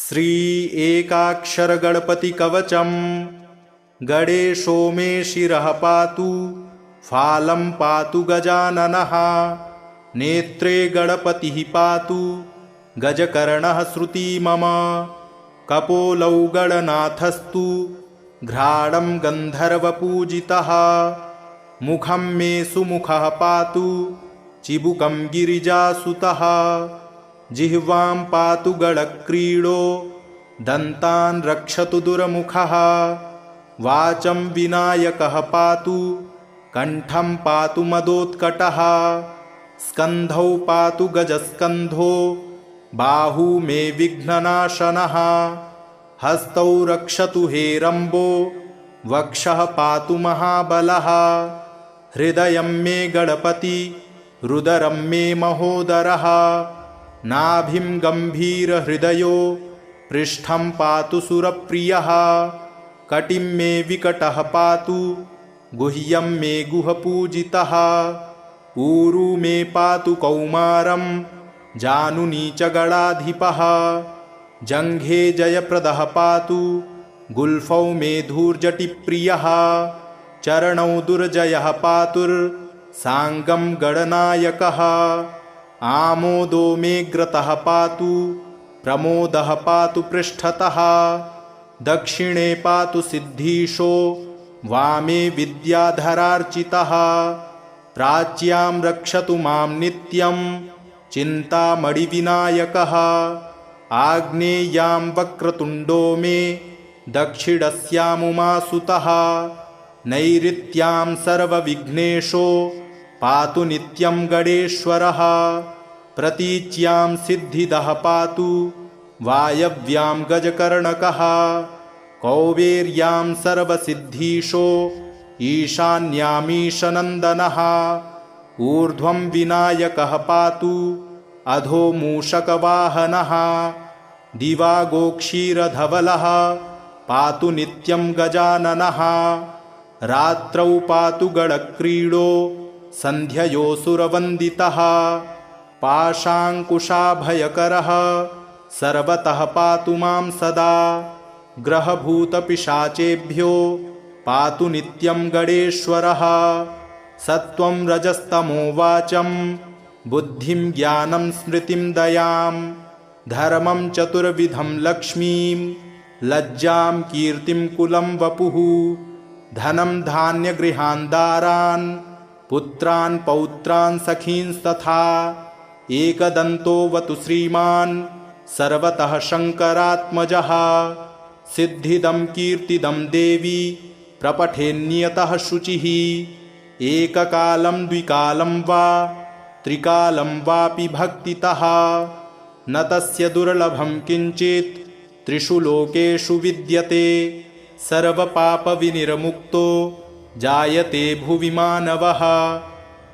श्री एकाक्षर गणपति कवचम। गणेशो मे शिरः पातु फालं पातु गजाननः। नेत्रे गणपतिः पातु गजकर्णः श्रुति मम। कपोलौ गणनाथस्तु घ्राणं गन्धर्वपूजितः। मुखं मे सुमुखः पातु चिबुकं गिरिजासुतः। जिह्वां पातु गणक्रीडो दन्तान् रक्षतु दुर्मुखः। वाचं विनायकः पातु कण्ठं पातु मदोत्कटः। स्कन्धौ पातु गजस्कन्धो बाहू मे विघ्ननाशनः। हस्तौ रक्षतु हेरम्बो वक्षः पातु महाबलः। हृदयं मे गणपति रुदरं मे महोदरः। नाभिं गम्भीरहृदयो पृष्ठं पातु सुरप्रियः। कटिं मे विकटः पातु गुह्यं मे गुहपूजितः। ऊरू मे पातु कौमारं जानुनी च गणाधिपः। जङ्घे जयप्रदः पातु गुल्फौ मे धूर्जटिप्रियः। चरणौ दुर्जयः पातुर्साङ्गं गणनायकः। आमोदो मे ग्रतः पातु प्रमोदः पातु पृष्ठतः। दक्षिणे पातु सिद्धीशो वामे विद्याधरार्चितः। प्राच्यां रक्षतु मां नित्यं चिन्तामणिविनायकः। आग्नेयां वक्रतुण्डो मे दक्षिणस्यामुमासुतः। नैऋत्यां सर्वविघ्नेशो पातु नित्यं गणेश्वरः। प्रतीच्यां सिद्धिदः पातु वायव्यां गजकर्णकः। कौबेर्यां सर्वसिद्धीशो ईशान्यामीशनन्दनः। ऊर्ध्वं विनायकः पातु अधो मूषकवाहनः। दिवागोक्षीरधवलः पातु नित्यं गजाननः। रात्रौ पातु गणक्रीडो सन्ध्ययोऽसुरवन्दितः। पाशाङ्कुशाभयकरः सर्वतः पातु मां सदा। ग्रहभूतपिशाचेभ्यो पातु नित्यं गणेश्वरः। सत्त्वं रजस्तमो वाचं बुद्धिं ज्ञानं स्मृतिं दयां। धर्मं चतुर्विधं लक्ष्मीं लज्जां कीर्तिं कुलं वपुः। धनं धान्यगृहान् दारान् पुत्रान् पौत्रान् सखींस्तथा। एकदन्तोऽवतु श्रीमान् सर्वतः शङ्करात्मजः। सिद्धिदं कीर्तिदं देवी प्रपठेन्नियतः शुचिः। एककालं द्विकालं वा त्रिकालं वापि भक्तितः। न तस्य दुर्लभं किञ्चित् त्रिषु लोकेषु विद्यते। सर्वपापविनिर्मुक्तो जायते भुवि मानवः।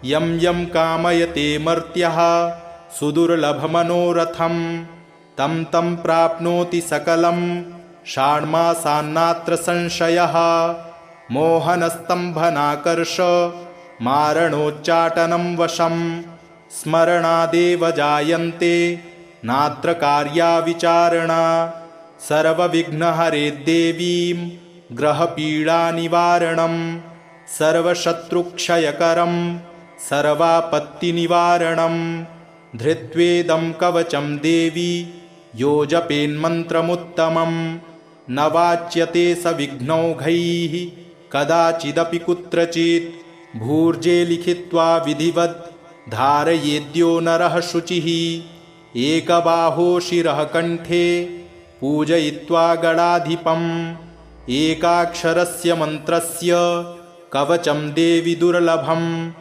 यं यं कामयते मर्त्यः सुदुर्लभमनोरथं तं तं प्राप्नोति सकलं षाण्मासान्नात्र संशयः। मोहनस्तम्भनाकर्ष मारणोच्चाटनं वशं। स्मरणादेव जायन्ते नात्र कार्या विचारणा। सर्वविघ्नहरे देवीं ग्रहपीडानिवारणं। सर्वशत्रुक्षयकरं सर्वापत्तिनिवारणं। धृत्वेदं कवचं देवी यो जपेन्मन्त्रमुत्तमं। न वाच्यते स विघ्नौघैः कदाचिदपि कुत्रचित्। भूर्जे लिखित्वा विधिवत् धारयेद्यो नरः शुचिः। एकबाहो शिरः कण्ठे पूजयित्वा गणाधिपम्। एकाक्षरस्य मन्त्रस्य कवचं देवि दुर्लभं।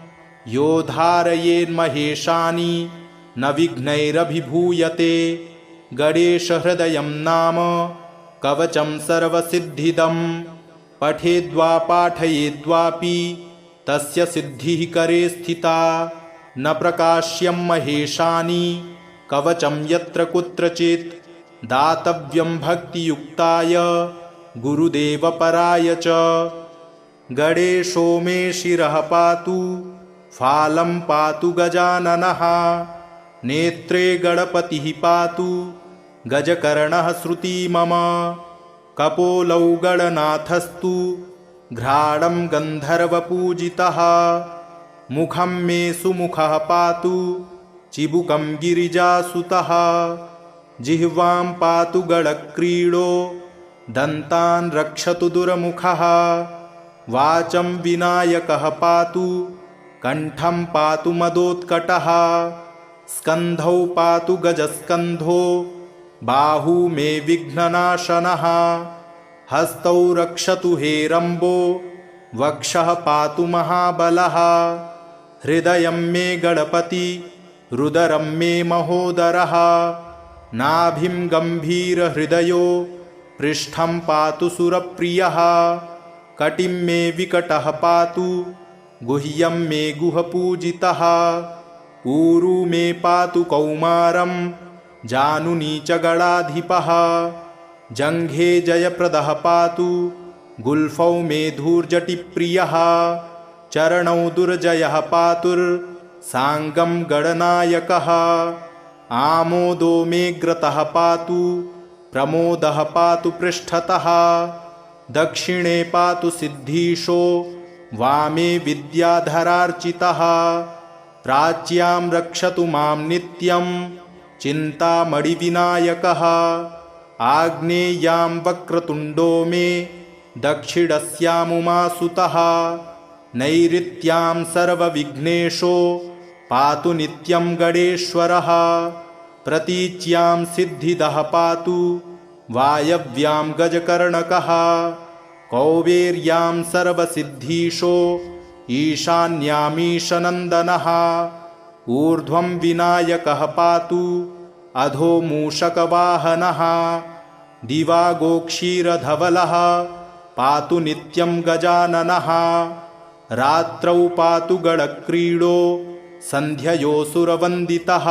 यो धारयेन्महेशानि न विघ्नैरभिभूयते। गणेशहृदयं नाम कवचं सर्वसिद्धिदं। पठेद्वा पाठयेद्वापि तस्य सिद्धिः करे स्थिता। न प्रकाश्यं महेशानि कवचं यत्र कुत्रचित्। दातव्यं भक्तियुक्ताय गुरुदेवपराय च। गणेशो मे शिरः पातु फालं पातु गजाननः। नेत्रे गणपतिः पातु गजकर्णः श्रुती मम कपोलौ गणनाथस्तु घ्राणं गन्धर्वपूजितः मुखं मे सुमुखः पातु चिबुकं गिरिजासुतः जिह्वां पातु गणक्रीडो दन्तान् रक्षतु दुर्मुखः वाचं विनायकः पातु कण्ठं पातु मदोत्कटः स्कन्धौ पातु गजस्कन्धो बाहू मे विघ्ननाशनः हस्तौ रक्षतु हेरम्बो वक्षः पातु महाबलः हृदयं मे गणपति रुदरं मे महोदरः नाभिं गम्भीरहृदयो पृष्ठं पातु सुरप्रियः कटिं मे विकटः पातु गुह्यं मे गुहपूजितः ऊरू मे पातु कौमारं जानुनी च गणाधिपः जङ्घे जयप्रदः पातु गुल्फौ मे धूर्जटिप्रियः चरणौ दुर्जयः पातुर्साङ्गं गणनायकः आमोदो मे ग्रतः पातु प्रमोदः पातु पृष्ठतः दक्षिणे पातु सिद्धीशो वामे विद्याधरार्चितः प्राच्यां रक्षतु मां नित्यं चिन्तामणिविनायकः आग्नेयां वक्रतुण्डो मे दक्षिणस्यामुमासुतः नैऋत्यां सर्वविघ्नेशो पातु नित्यं गणेश्वरः प्रतीच्यां सिद्धिदः पातु वायव्यां गजकर्णकः कौबेर्यां सर्वसिद्धीशो ईशान्यामीशनन्दनः ऊर्ध्वं विनायकः पातु अधो मूषकवाहनः दिवागोक्षीरधवलः पातु नित्यं गजाननः रात्रौ पातु गणक्रीडो सन्ध्ययोऽसुरवन्दितः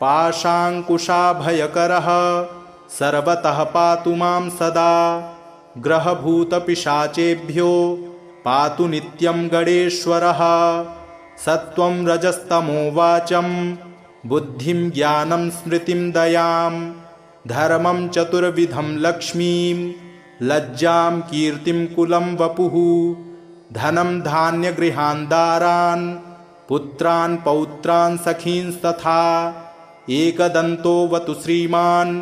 पाशाङ्कुशाभयकरः सर्वतः पातु मां सदा ग्रहभूतपिशाचेभ्यो पातु नित्यं गणेश्वरः सत्त्वं रजस्तमो वाचं बुद्धिं ज्ञानं स्मृतिं दयां धर्मं चतुर्विधं लक्ष्मीं लज्जां कीर्तिं कुलं वपुः धनं धान्यगृहान् दारान् पुत्रान् पौत्रान् सखींस्तथा एकदन्तोऽवतु श्रीमान्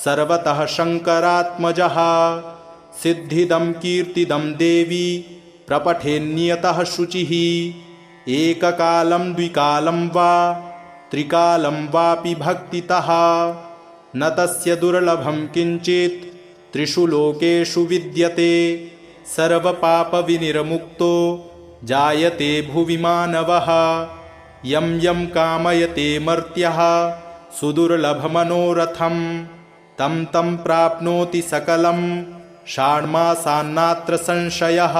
सर्वतः शङ्करात्मजः सिद्धिदं कीर्तिदं देवी प्रपठेन्नियतः शुचिः एककालं द्विकालं वा त्रिकालं वापि भक्तितः न तस्य दुर्लभं किञ्चित् त्रिषु लोकेषु विद्यते सर्वपापविनिर्मुक्तो जायते भुवि मानवः यं यं कामयते मर्त्यः सुदुर्लभमनोरथं तं तं प्राप्नोति सकलं षाण्मासान्नात्र संशयः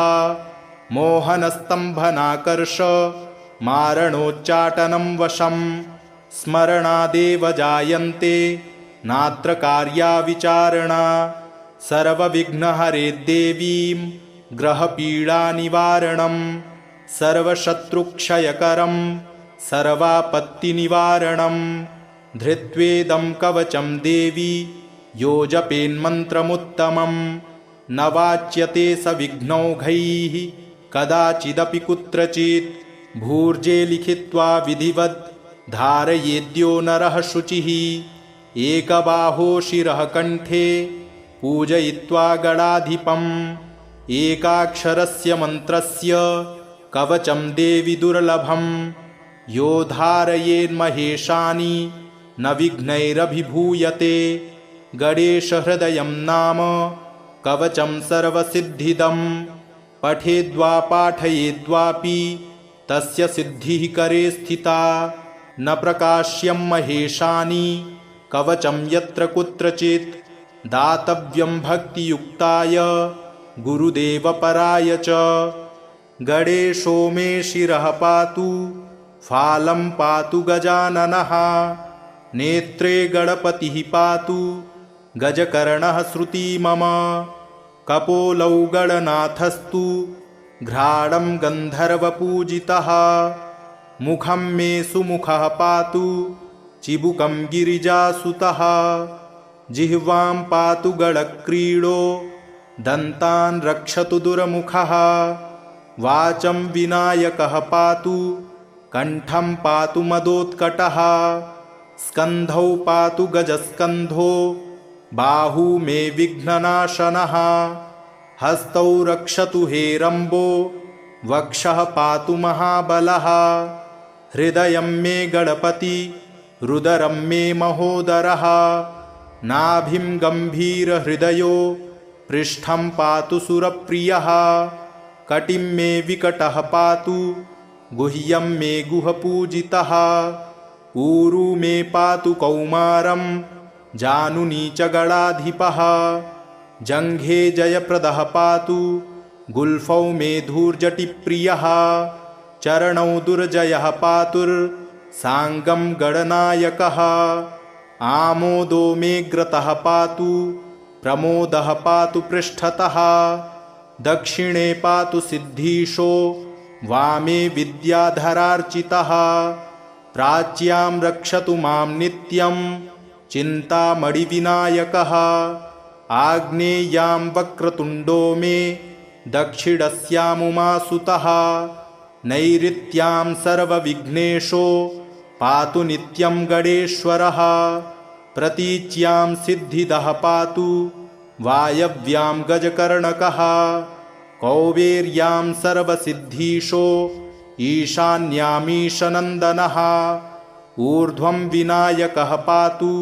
मोहनस्तम्भनाकर्ष मारणोच्चाटनं वशं स्मरणादेव जायन्ते नात्र कार्या विचारणा सर्वविघ्नहरे देवीं ग्रहपीडानिवारणं सर्वशत्रुक्षयकरं सर्वापत्तिनिवारणं धृत्वेदं कवचं देवी यो जपेन्मन्त्रमुत्तमं न वाच्यते स विघ्नौघैः कदाचिदपि कुत्रचित् भूर्जे लिखित्वा विधिवत् धारयेद्यो नरः शुचिः एकबाहो शिरः कण्ठे पूजयित्वा गणाधिपम् एकाक्षरस्य मन्त्रस्य कवचं देवि दुर्लभं यो धारयेन्महेशानि न विघ्नैरभिभूयते गणेशहृदयं नाम कवचं सर्वसिद्धिदं पठेद्वा पाठयेद्वापि तस्य सिद्धिः करे स्थिता न प्रकाश्यं महेशानि कवचं यत्र कुत्रचित् दातव्यं भक्तियुक्ताय गुरुदेवपराय च गणेशो मे शिरः पातु फालं पातु गजाननः नेत्रे गणपतिः पातु गजकर्णः श्रुती मम कपोलौ गणनाथस्तु घ्राणं गन्धर्वपूजितः मुखं मे सुमुखः पातु चिबुकं गिरिजासुतः जिह्वां पातु गळक्रीडो दन्तान् रक्षतु दुर्मुखः वाचं विनायकः पातु कण्ठं पातु मदोत्कटः स्कन्धौ पातु गजस्कन्धो बाहू मे विघ्ननाशनः हस्तौ रक्षतु हेरम्बो वक्षः पातु महाबलः हृदयं मे गणपति रुदरं मे महोदरः नाभिं गम्भीरहृदयो पृष्ठं पातु सुरप्रियः कटिं मे विकटः पातु गुह्यं मे गुहपूजितः ऊरू मे पातु कौमारं जानुनी च गणाधिपः जङ्घे जयप्रदः पातु गुल्फौ मे धूर्जटिप्रियः चरणौ दुर्जयः पातुर्साङ्गं गणनायकः आमोदो मे ग्रतः पातु प्रमोदः पातु पृष्ठतः दक्षिणे पातु सिद्धीशो वामे विद्याधरार्चितः प्राच्यां रक्षतु मां नित्यं चिन्तामणिविनायकः आग्नेयां वक्रतुण्डो मे दक्षिणस्यामुमासुतः नैऋत्यां सर्वविघ्नेशो पातु नित्यं गणेश्वरः प्रतीच्यां सिद्धिदः पातु वायव्यां गजकर्णकः कौबेर्यां सर्वसिद्धीशो ईशान्यामीशनन्दनः ऊर्ध्वं विनायकः पातु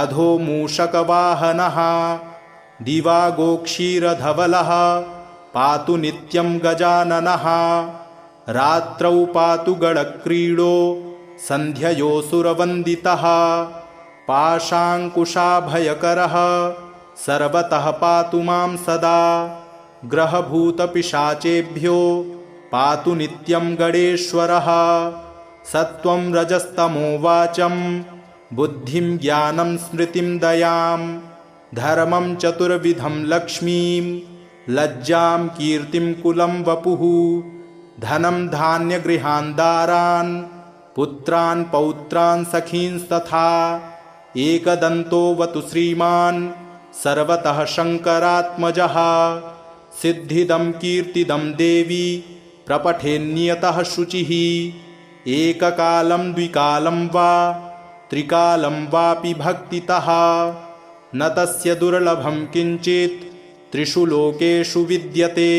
अधो मूषकवाहनः दिवागोक्षीरधवलः पातु नित्यं गजाननः रात्रौ पातु गणक्रीडो सन्ध्ययोऽसुरवन्दितः पाशाङ्कुशाभयकरः सर्वतः पातु मां सदा ग्रहभूतपिशाचेभ्यो पातु नित्यं गणेश्वरः सत्त्वं रजस्तमो वाचं बुद्धिं ज्ञानं स्मृतिं दयां धर्मं चतुर्विधं लक्ष्मीं लज्जां कीर्तिं कुलं वपुः धनं धान्यगृहान् दारान् पुत्रान् पौत्रान् सखींस्तथा एकदन्तोऽवतु श्रीमान् सर्वतः शङ्करात्मजः सिद्धिदं कीर्तिदं देवी प्रपठेन्नियतः शुचिः एककालं द्विकालं वा त्रिकालं वापि भक्तितः न तस्य दुर्लभं किञ्चित् त्रिषु लोकेषु विद्यते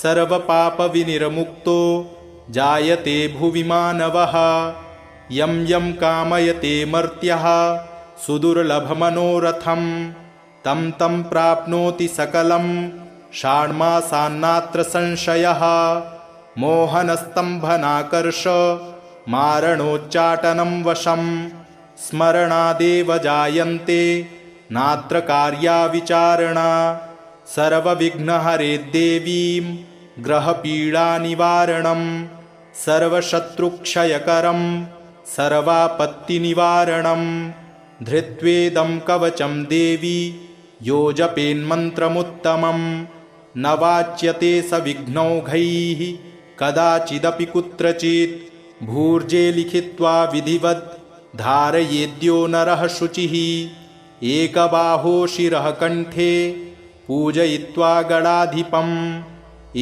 सर्वपापविनिर्मुक्तो जायते भुवि मानवः यं यं कामयते मर्त्यः सुदुर्लभमनोरथं तं तं प्राप्नोति सकलं षाण्मासान्नात्र संशयः मोहनस्तम्भनाकर्ष मारणोच्चाटनं वशं स्मरणादेव जायन्ते नात्र कार्या विचारणा सर्वविघ्नहरे देवीं ग्रहपीडानिवारणं सर्वशत्रुक्षयकरं सर्वापत्तिनिवारणं धृत्वेदं कवचं देवी यो जपेन्मन्त्रमुत्तमं न वाच्यते स विघ्नौघैः कदाचिदपि कुत्रचित् भूर्जे लिखित्वा विधिवत् धारयेद्यो नरः शुचिः एकबाहो शिरः कण्ठे पूजयित्वा गणाधिपम्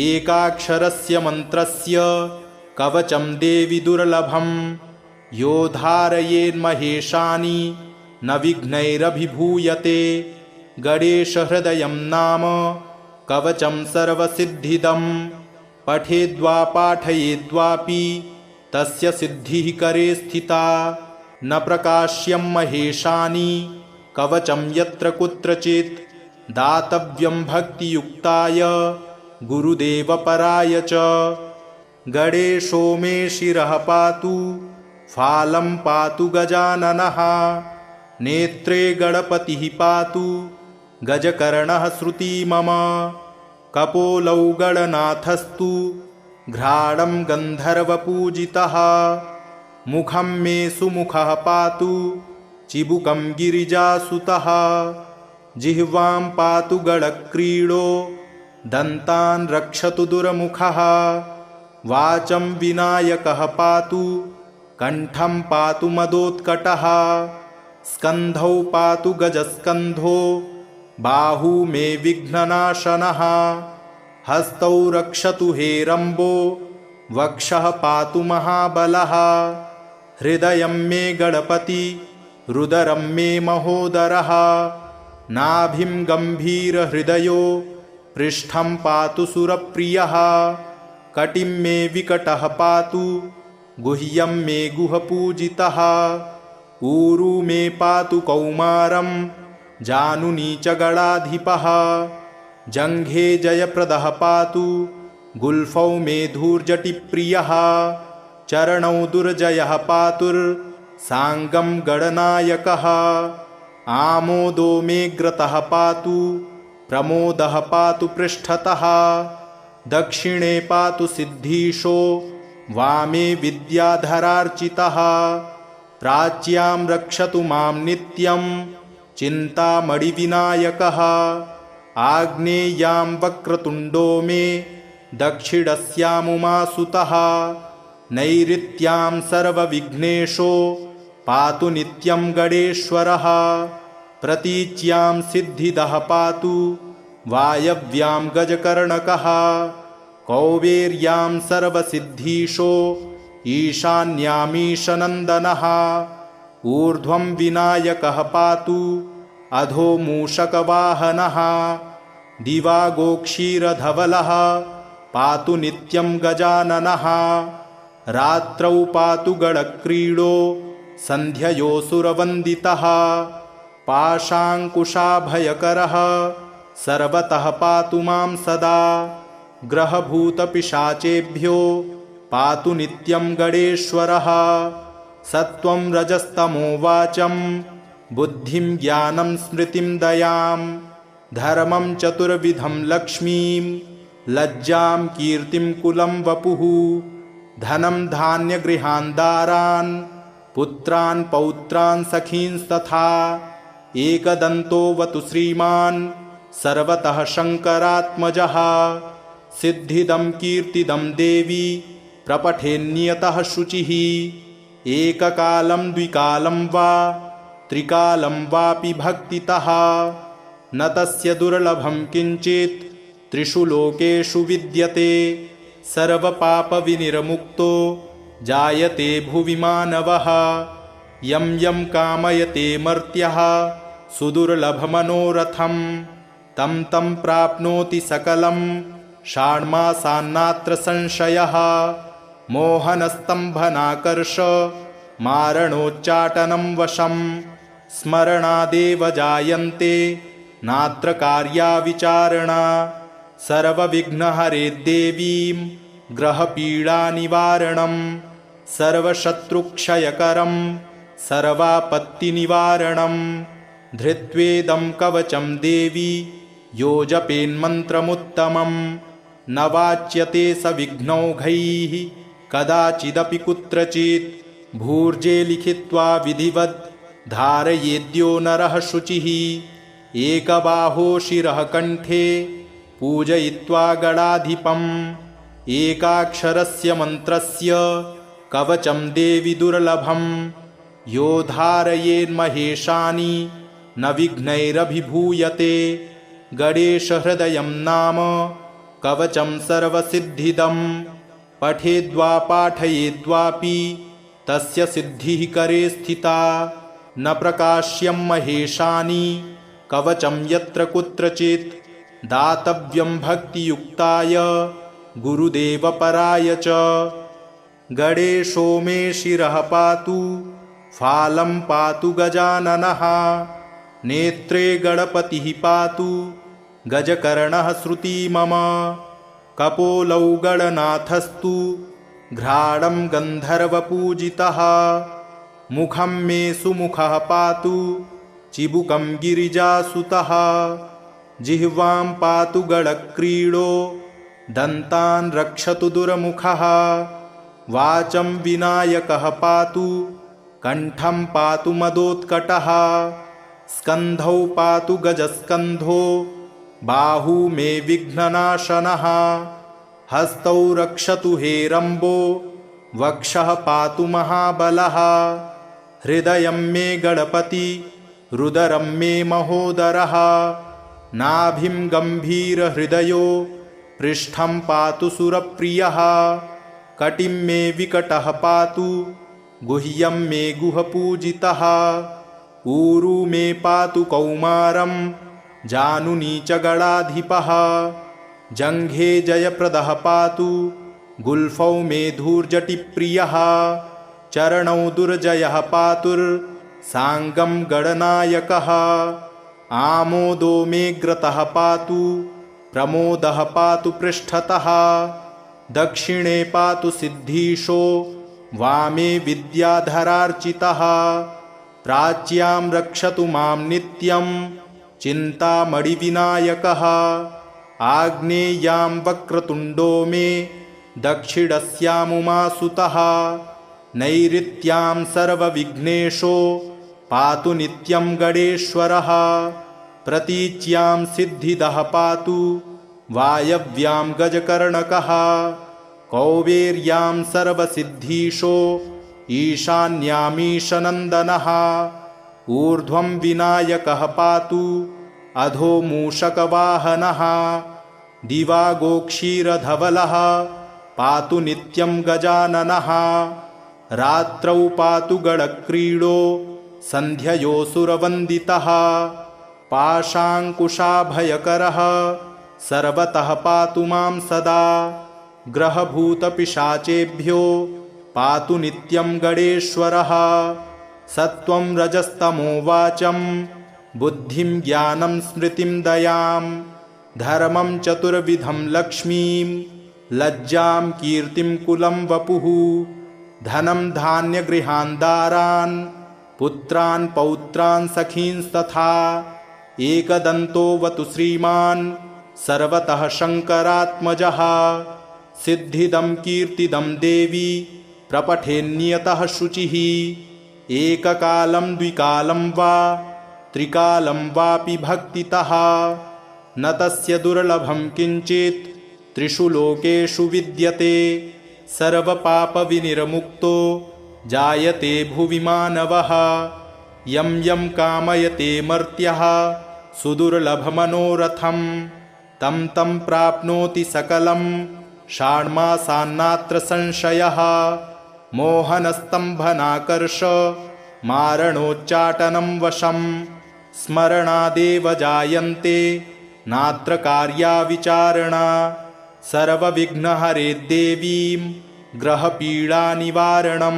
एकाक्षरस्य मन्त्रस्य कवचं देवि दुर्लभं यो धारयेन्महेशानि न विघ्नैरभिभूयते गणेशहृदयं नाम कवचं सर्वसिद्धिदं पठेद्वा पाठयेद्वापि तस्य सिद्धिः करे स्थिता न प्रकाश्यं महेशानि कवचं यत्र कुत्रचित् दातव्यं भक्तियुक्ताय गुरुदेवपराय च गणेशो मे शिरः पातु फालं पातु गजाननः नेत्रे गणपतिः पातु गजकर्णः श्रुती मम कपोलौ गणनाथस्तु घ्राणं गन्धर्वपूजितः मुखं मे सुमुखः पातु चिबुकं गिरिजासुतः जिह्वां पातु गणक्रीडो दन्तान् रक्षतु दुर्मुखः वाचं विनायकः पातु कण्ठं पातु मदोत्कटः स्कन्धौ पातु गजस्कन्धो बाहू मे विघ्ननाशनः हस्तौ रक्षतु हेरम्बो वक्षः पातु महाबलः हृदयं मे गणपति रुदरं मे महोदरः नाभिं गम्भीरहृदयो पृष्ठं पातु सुरप्रियः कटिं मे विकटः पातु गुह्यं मे गुहपूजितः ऊरू मे पातु कौमारं जानुनी च गणाधिपः जङ्घे जयप्रदः पातु गुल्फौ मे धूर्जटिप्रियः चरणौ दुर्जयः पातुर्साङ्गं गणनायकः आमोदो मे ग्रतः पातु प्रमोदः पातु पृष्ठतः दक्षिणे पातु सिद्धीशो वामे विद्याधरार्चितः प्राच्यां रक्षतु मां नित्यं चिन्तामणिविनायकः आग्नेयां वक्रतुण्डो मे दक्षिणस्यामुमासुतः नैऋत्यां सर्वविघ्नेशो पातु नित्यं गणेश्वरः प्रतीच्यां सिद्धिदः पातु वायव्यां गजकर्णकः कौबेर्यां सर्वसिद्धीशो ईशान्यामीशनन्दनः ऊर्ध्वं विनायकः पातु अधो मूषकवाहनः दिवागोक्षीरधवलः पातु नित्यं गजाननः रात्रौ पातु गणक्रीडो सन्ध्ययोऽसुरवन्दितः पाशाङ्कुशाभयकरः सर्वतः पातु मां सदा ग्रहभूतपिशाचेभ्यो पातु नित्यं गणेश्वरः सत्त्वं रजस्तमो वाचं बुद्धिं ज्ञानं स्मृतिं दयां धर्मं चतुर्विधं लक्ष्मीं लज्जां कीर्तिं कुलं वपुः धनं धान्यगृहान् दारान् पुत्रान् पौत्रान् सखींस्तथा एकदन्तोऽवतु श्रीमान् सर्वतः शङ्करात्मजः सिद्धिदं कीर्तिदं देवी प्रपठेन्नियतः शुचिः एककालं द्विकालं वा त्रिकालं वापि भक्तितः न तस्य दुर्लभं किञ्चित् त्रिषु लोकेषु विद्यते सर्वपापविनिर्मुक्तो जायते भुवि मानवः यं यं कामयते मर्त्यः सुदुर्लभमनोरथं तं तं प्राप्नोति सकलं षाण्मासान्नात्र संशयः मोहनस्तम्भनाकर्ष मारणोच्चाटनं वशं स्मरणादेव जायन्ते नात्र कार्या विचारणा सर्वविघ्नहरे देवीं ग्रहपीडानिवारणं सर्वशत्रुक्षयकरं सर्वापत्तिनिवारणं धृत्वेदं कवचं देवी यो जपेन्मन्त्रमुत्तमं न वाच्यते स विघ्नौघैः कदाचिदपि कुत्रचित् भूर्जे लिखित्वा विधिवद् धारयेद्यो नरः शुचिः एकबाहो शिरः कण्ठे पूजयित्वा गणाधिपम् एकाक्षरस्य मन्त्रस्य कवचं देवि दुर्लभं यो धारयेन्महेशानि न विघ्नैरभिभूयते गणेशहृदयं नाम कवचं सर्वसिद्धिदं पठेद्वा पाठयेद्वापि तस्य सिद्धिः करे स्थिता न प्रकाश्यं महेशानि कवचं यत्र कुत्रचित् दातव्यं भक्तियुक्ताय गुरुदेवपराय च गणेशो मे शिरः पातु फालं पातु गजाननः नेत्रे गणपतिः पातु गजकर्णः श्रुती मम कपोलौ गणनाथस्तु घ्राणं गन्धर्वपूजितः मुखं मे सुमुखः पातु चिबुकं गिरिजासुतः जिह्वां पातु गणक्रीडो दन्तान् रक्षतु दुर्मुखः वाचं विनायकः पातु कण्ठं पातु मदोत्कटः स्कन्धौ पातु गजस्कन्धो बाहू मे विघ्ननाशनः हस्तौ रक्षतु हेरम्बो वक्षः पातु महाबलः हृदयं मे गणपति रुदरं मे महोदरः नाभिं गम्भीरहृदयो पृष्ठं पातु सुरप्रियः कटिं मे विकटः पातु गुह्यं मे गुहपूजितः ऊरू मे पातु कौमारं जानुनी च गणाधिपः जङ्घे जयप्रदः पातु गुल्फौ मे धूर्जटिप्रियः चरणौ दुर्जयः पातुर्साङ्गं गणनायकः आमोदो मे ग्रतः पातु प्रमोदः पातु पृष्ठतः दक्षिणे पातु सिद्धीशो वामे विद्याधरार्चितः प्राच्यां रक्षतु मां नित्यं चिन्तामणिविनायकः आग्नेयां वक्रतुण्डो मे दक्षिणस्यामुमासुतः नैऋत्यां सर्वविघ्नेशो पातु नित्यं गणेश्वरः प्रतीच्यां सिद्धिदः पातु वायव्यां गजकर्णकः कौबेर्यां सर्वसिद्धीशो ईशान्यामीशनन्दनः ऊर्ध्वं विनायकः पातु अधो मूषकवाहनः दिवागोक्षीरधवलः पातु नित्यं गजाननः रात्रौ पातु गणक्रीडो सन्ध्ययोऽसुरवन्दितः पाशाङ्कुशाभयकरः सर्वतः पातु मां सदा ग्रहभूतपिशाचेभ्यो पातु नित्यं गणेश्वरः सत्त्वं रजस्तमो वाचं बुद्धिं ज्ञानं स्मृतिं दयां धर्मं चतुर्विधं लक्ष्मीं लज्जां कीर्तिं कुलं वपुः धनं धान्यगृहान् दारान् पुत्रान् पौत्रान् सखींस्तथा एकदन्तोऽवतु श्रीमान् सर्वतः शङ्करात्मजः सिद्धिदं कीर्तिदं देवी प्रपठेन्नियतः शुचिः एककालं द्विकालं वा त्रिकालं वापि भक्तितः न तस्य दुर्लभं किञ्चित् त्रिषु लोकेषु विद्यते सर्वपापविनिर्मुक्तो जायते भुवि मानवः यं यं कामयते मर्त्यः सुदुर्लभमनोरथं तं तं प्राप्नोति सकलं षाण्मासान्नात्र संशयः मोहनस्तम्भनाकर्ष मारणोच्चाटनं वशं स्मरणादेव जायन्ते नात्र कार्या विचारणा सर्वविघ्नहरे देवीं ग्रहपीडानिवारणं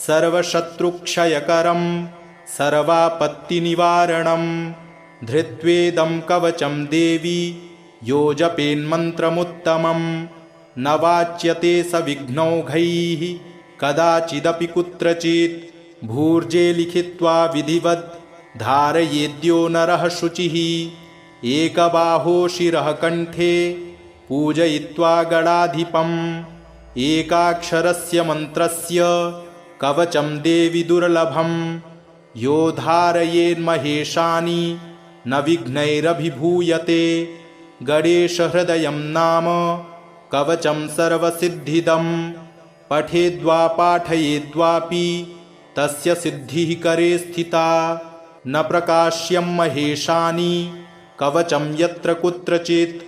सर्वशत्रुक्षयकरं सर्वापत्तिनिवारणं धृत्वेदं कवचं देवी यो जपेन्मन्त्रमुत्तमं न वाच्यते स विघ्नौघैः कदाचिदपि कुत्रचित् भूर्जे लिखित्वा विधिवत् धारयेद्यो नरः शुचिः एकबाहो शिरः कण्ठे पूजयित्वा गणाधिपम् एकाक्षरस्य मन्त्रस्य कवचं देवि दुर्लभं यो धारयेन्महेशानि न विघ्नैरभिभूयते गणेशहृदयं नाम कवचं सर्वसिद्धिदं पठेद्वा पाठयेद्वापि तस्य सिद्धिः करे स्थिता न प्रकाश्यं महेशानि कवचं यत्र कुत्रचित्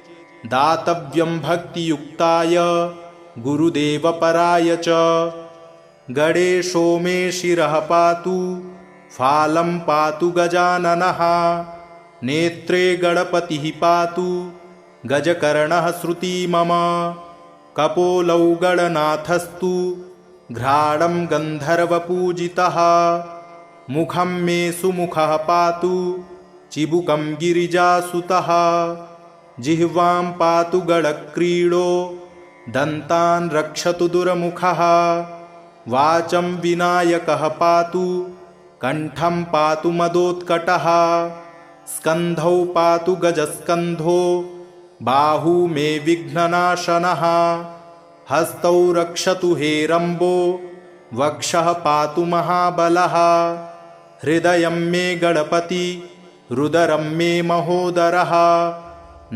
दातव्यं भक्तियुक्ताय गुरुदेवपराय च गणेशो मे शिरः पातु फालं पातु गजाननः नेत्रे गणपतिः पातु गजकर्णः श्रुती मम कपोलौ गणनाथस्तु घ्राणं गन्धर्वपूजितः मुखं मे सुमुखः पातु चिबुकं गिरिजासुतः जिह्वां पातु गणक्रीडो दन्तान् रक्षतु दुर्मुखः वाचं विनायकः पातु कण्ठं पातु मदोत्कटः स्कन्धौ पातु गजस्कन्धो बाहू मे विघ्ननाशनः हस्तौ रक्षतु हेरम्बो वक्षः पातु महाबलः हृदयं मे गणपति रुदरं मे महोदरः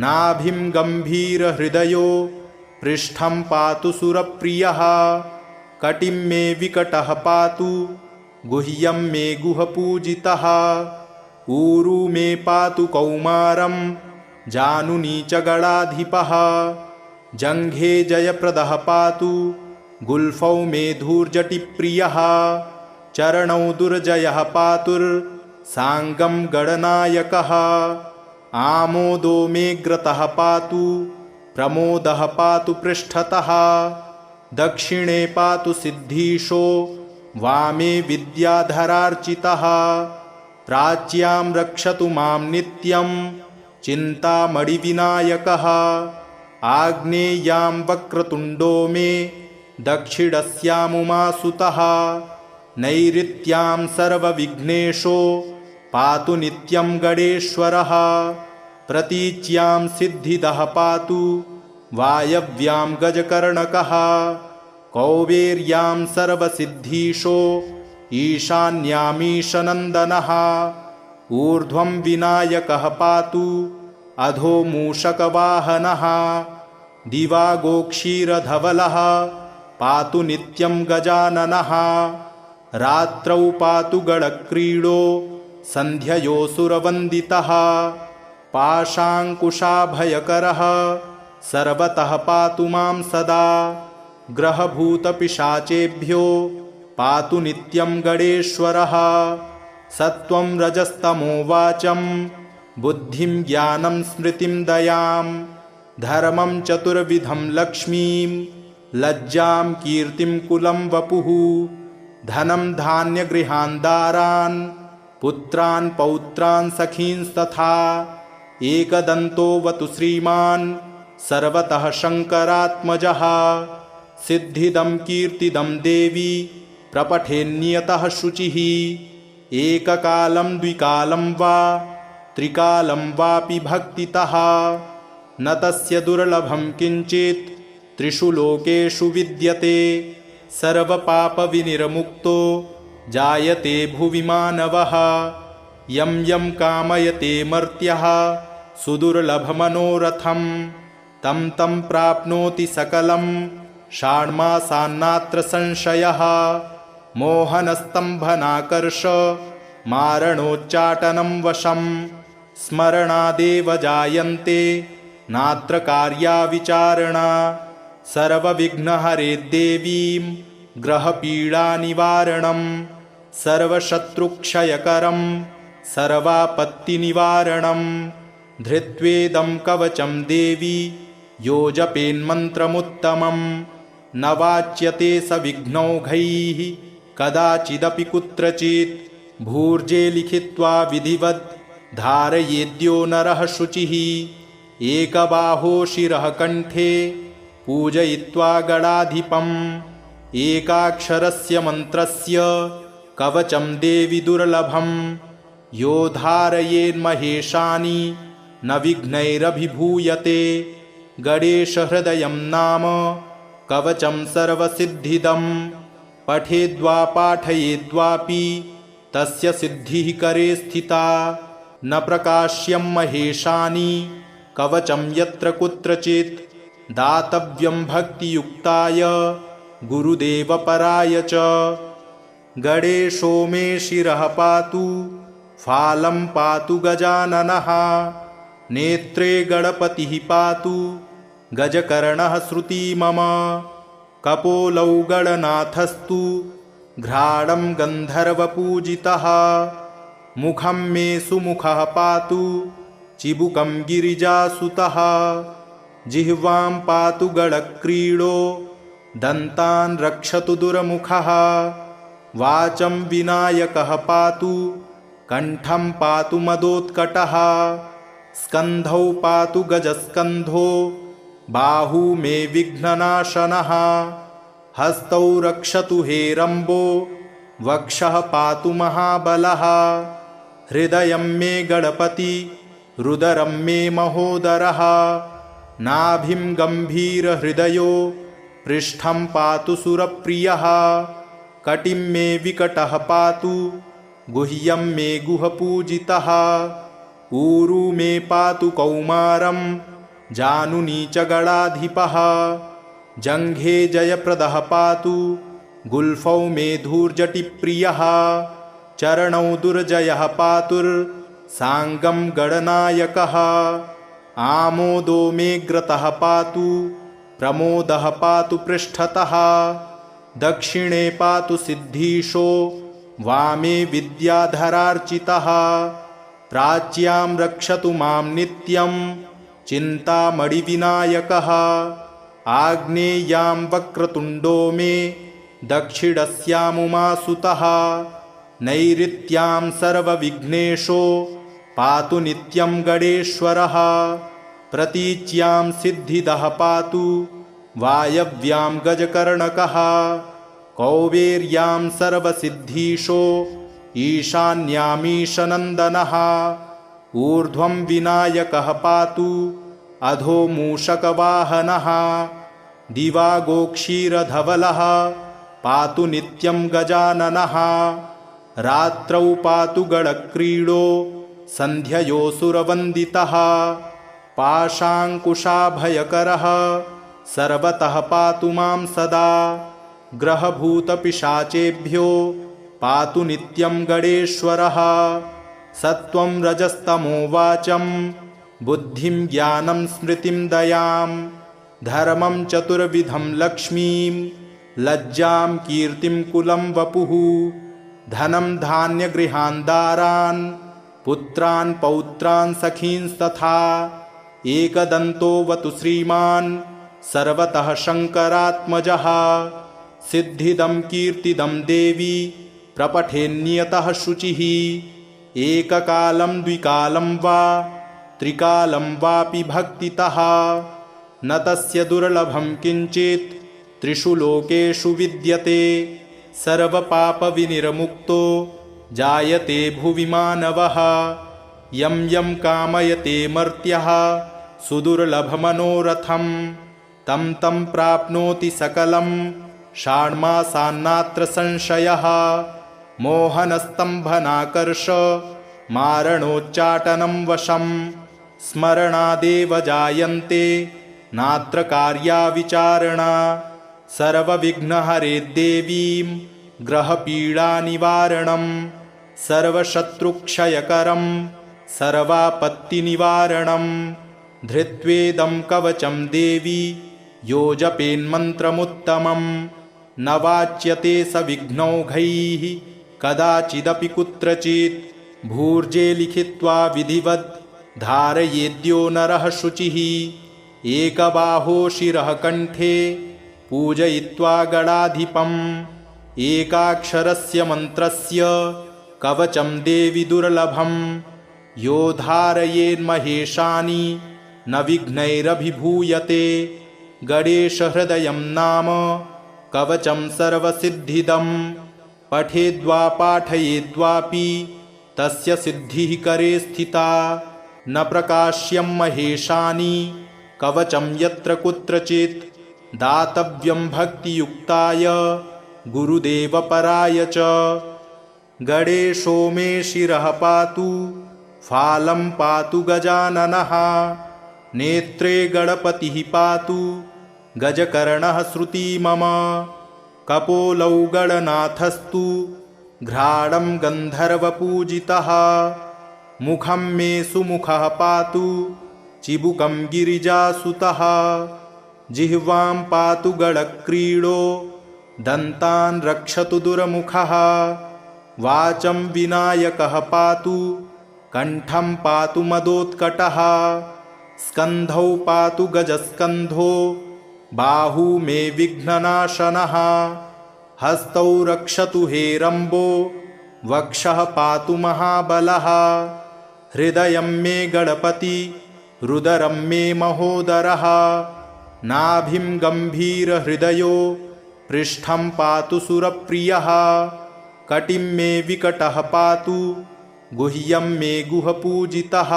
नाभिं गम्भीरहृदयो पृष्ठं पातु सुरप्रियः कटिं मे विकटः पातु गुह्यं मे गुहपूजितः ऊरू मे पातु कौमारं जानुनी च गणाधिपः जङ्घे जयप्रदः पातु गुल्फौ मे धूर्जटिप्रियः चरणौ दुर्जयः पातुर्साङ्गं गणनायकः आमोदो मे ग्रतः पातु प्रमोदः पातु पृष्ठतः दक्षिणे पातु सिद्धीशो वामे विद्याधरार्चितः प्राच्यां रक्षतु मां नित्यं चिन्तामणिविनायकः आग्नेयां वक्रतुण्डो मे दक्षिणस्यामुमासुतः नैऋत्यां सर्वविघ्नेशो पातु नित्यं गणेश्वरः प्रतीच्यां सिद्धिदः पातु वायव्यां गजकर्णकः कौबेर्यां सर्वसिद्धीशो ईशान्यामीशनन्दनः ऊर्ध्वं विनायकः पातु अधो मूषकवाहनः दिवा गोक्षीरधवलः पातु नित्यं गजाननः रात्रौ पातु गणक्रीडो सन्ध्ययोऽसुरवन्दितः पाशाङ्कुशाभयकरः सर्वतः पातु मां सदा ग्रहभूतपिशाचेभ्यो पातु नित्यं गणेश्वरः सत्त्वं रजस्तमो वाचं बुद्धिं ज्ञानं स्मृतिं दयां धर्मं चतुर्विधं लक्ष्मीं लज्जां कीर्तिं कुलं वपुः धनं धान्यगृहान् दारान् पुत्रान् पौत्रान् सखींस्तथा एकदन्तोऽवतु श्रीमान् सर्वतः शङ्करात्मजः सिद्धिदं कीर्तिदं देवी प्रपठेन्नियतः शुचिः एककालं द्विकालं वा त्रिकालं वापि भक्तितः न तस्य दुर्लभं किञ्चित् त्रिषु लोकेषु विद्यते सर्वपापविनिर्मुक्तो जायते भुवि मानवः यं यं कामयते मर्त्यः सुदुर्लभमनोरथं तं तं प्राप्नोति सकलं षाण्मासान्नात्र संशयः मोहनस्तम्भनाकर्ष मारणोच्चाटनं वशं स्मरणादेव जायन्ते नात्र कार्या विचारणा सर्वविघ्नहरे देवीं ग्रहपीडानिवारणं सर्वशत्रुक्षयकरं सर्वापत्तिनिवारणं धृत्वेदं कवचं देवी यो जपेन्मन्त्रमुत्तमं न वाच्यते स विघ्नौघैः कदाचिदपि कुत्रचित् भूर्जे लिखित्वा विधिवत् धारयेद्यो नरः शुचिः एकबाहो शिरः कण्ठे पूजयित्वा गणाधिपम् एकाक्षरस्य मन्त्रस्य कवचं देवि दुर्लभं यो धारयेन्महेशानि न विघ्नैरभिभूयते गणेशहृदयं नाम कवचं सर्वसिद्धिदं पठेद्वा पाठयेद्वापि तस्य सिद्धिः करे स्थिता न प्रकाश्यं महेशानि कवचं यत्र कुत्रचित् दातव्यं भक्तियुक्ताय गुरुदेवपराय च गणेशो मे शिरः पातु फालं पातु गजाननः नेत्रे गणपतिः पातु गजकर्णः श्रुती मम कपोलौ गणनाथस्तु घ्राणं गन्धर्वपूजितः मुखं मे सुमुखः पातु चिबुकं गिरिजासुतः जिह्वां पातु गणक्रीडो दन्तान् रक्षतु दुर्मुखः वाचं विनायकः पातु कण्ठं पातु मदोत्कटः स्कन्धौ पातु गजस्कन्धो बाहू मे विघ्ननाशनः हस्तौ रक्षतु हेरम्बो वक्षः पातु महाबलः हृदयं मे गणपति रुदरं मे महोदरः नाभिं गम्भीरहृदयो पृष्ठं पातु सुरप्रियः कटिं मे विकटः पातु गुह्यं मे गुहपूजितः ऊरू मे पातु कौमारं जानुनी च गणाधिपः जङ्घे जयप्रदः पातु गुल्फौ मेधूर्जटिप्रियः चरणौ दुर्जयः पातुर्साङ्गं गणनायकः आमोदो मेऽग्रतः पातु प्रमोदः पातु पृष्ठतः दक्षिणे पातु सिद्धीशो वामे विद्याधरार्चितः प्राच्यां रक्षतु मां नित्यं चिन्तामणिविनायकः आग्नेयां वक्रतुण्डो मे दक्षिणस्यामुमासुतः नैऋत्यां सर्वविघ्नेशो पातु नित्यं गणेश्वरः प्रतीच्यां सिद्धिदः पातु वायव्यां गजकर्णकः कौबेर्यां सर्वसिद्धीशो ईशान्यामीशनन्दनः ऊर्ध्वं विनायकः पातु अधो मूषकवाहनः दिवागोक्षीरधवलः पातु नित्यं गजाननः रात्रौ पातु गणक्रीडो सन्ध्ययोऽसुरवन्दितः पाशाङ्कुशाभयकरः सर्वतः पातु मां सदा ग्रहभूतपिशाचेभ्यो पातु नित्यं गणेश्वरः सत्त्वं रजस्तमो वाचं बुद्धिं ज्ञानं स्मृतिं दयां धर्मं चतुर्विधं लक्ष्मीं लज्जां कीर्तिं कुलं वपुः धनं धान्यगृहान् दारान् पुत्रान् पौत्रान् सखींस्तथा एकदन्तोऽवतु श्रीमान् सर्वतः शङ्करात्मजः सिद्धिदं कीर्तिदं देवी प्रपठेन्नियतः शुचिः एककालं द्विकालं वा त्रिकालं वापि भक्तितः न तस्य दुर्लभं किञ्चित् त्रिषु लोकेषु विद्यते सर्वपापविनिर्मुक्तो जायते भुवि मानवः यं यं कामयते मर्त्यः सुदुर्लभमनोरथं तं तं प्राप्नोति सकलं षाण्मासान्नात्र संशयः मोहनस्तम्भनाकर्ष मारणोच्चाटनं वशं स्मरणादेव जायन्ते नात्र कार्या विचारणा सर्वविघ्नहरे देवीं ग्रहपीडानिवारणं सर्वशत्रुक्षयकरं सर्वापत्तिनिवारणं धृत्वेदं कवचं देवी यो जपेन्मन्त्रमुत्तमं न वाच्यते स विघ्नौघैः कदाचिदपि कुत्रचित् भूर्जे लिखित्वा विधिवद् धारयेद्यो नरः शुचिः एकबाहो शिरः कण्ठे पूजयित्वा गणाधिपम् एकाक्षरस्य मन्त्रस्य कवचं देवि दुर्लभं यो धारयेन्महेशानि न विघ्नैरभिभूयते गणेशहृदयं नाम कवचं सर्वसिद्धिदं पठेद्वा पाठयेद्वापि तस्य सिद्धिः करे स्थिता न प्रकाश्यं महेशानि कवचं यत्र कुत्रचित् दातव्यं भक्तियुक्ताय गुरुदेवपराय च गणेशो मे शिरः पातु फालं पातु गजाननः नेत्रे गणपतिः पातु गजकर्णः श्रुती मम कपोलौ गणनाथस्तु घ्राणं गन्धर्वपूजितः मुखं मे सुमुखः पातु चिबुकं गिरिजासुतः जिह्वां पातु गणक्रीडो दन्तान् रक्षतु दुर्मुखः वाचं विनायकः पातु कण्ठं पातु मदोत्कटः स्कन्धौ पातु गजस्कन्धो बाहू मे विघ्ननाशनः हस्तौ रक्षतु हेरम्बो वक्षः पातु महाबलः हृदयं मे गणपति रुदरं मे महोदरः नाभिं गम्भीरहृदयो पृष्ठं पातु सुरप्रियः कटिं मे विकटः पातु गुह्यं मे गुहपूजितः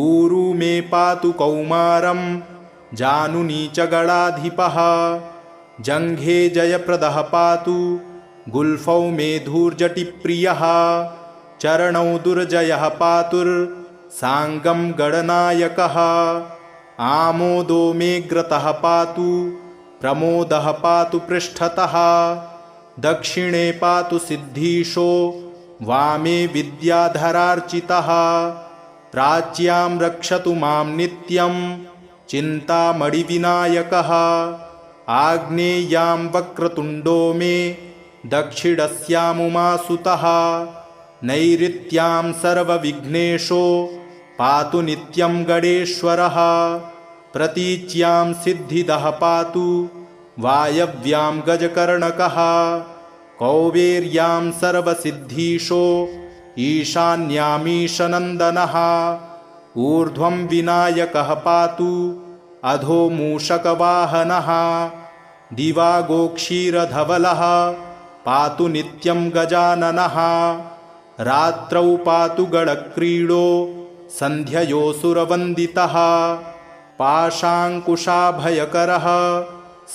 ऊरू मे पातु कौमारं जानुनी च गणाधिपः जङ्घे जयप्रदः पातु गुल्फौ मे धूर्जटिप्रियः चरणौ दुर्जयः पातुर्साङ्गं गणनायकः आमोदो मेऽग्रतः पातु प्रमोदः पातु पृष्ठतः दक्षिणे पातु सिद्धीशो वामे विद्याधरार्चितः प्राच्यां रक्षतु मां नित्यं चिन्तामणिविनायकः आग्नेयां वक्रतुण्डो मे दक्षिणस्यामुमासुतः नैऋत्यां सर्वविघ्नेशो पातु नित्यं गणेश्वरः प्रतीच्यां सिद्धिदः पातु वायव्यां गजकर्णकः कौबेर्यां सर्वसिद्धीशो ईशान्यामीशनन्दनः ऊर्ध्वं विनायकः पातु अधो मूषकवाहनः दिवागोक्षीरधवलः पातु नित्यं गजाननः रात्रौ पातु गणक्रीडो सन्ध्ययोऽसुरवन्दितः पाशाङ्कुशाभयकरः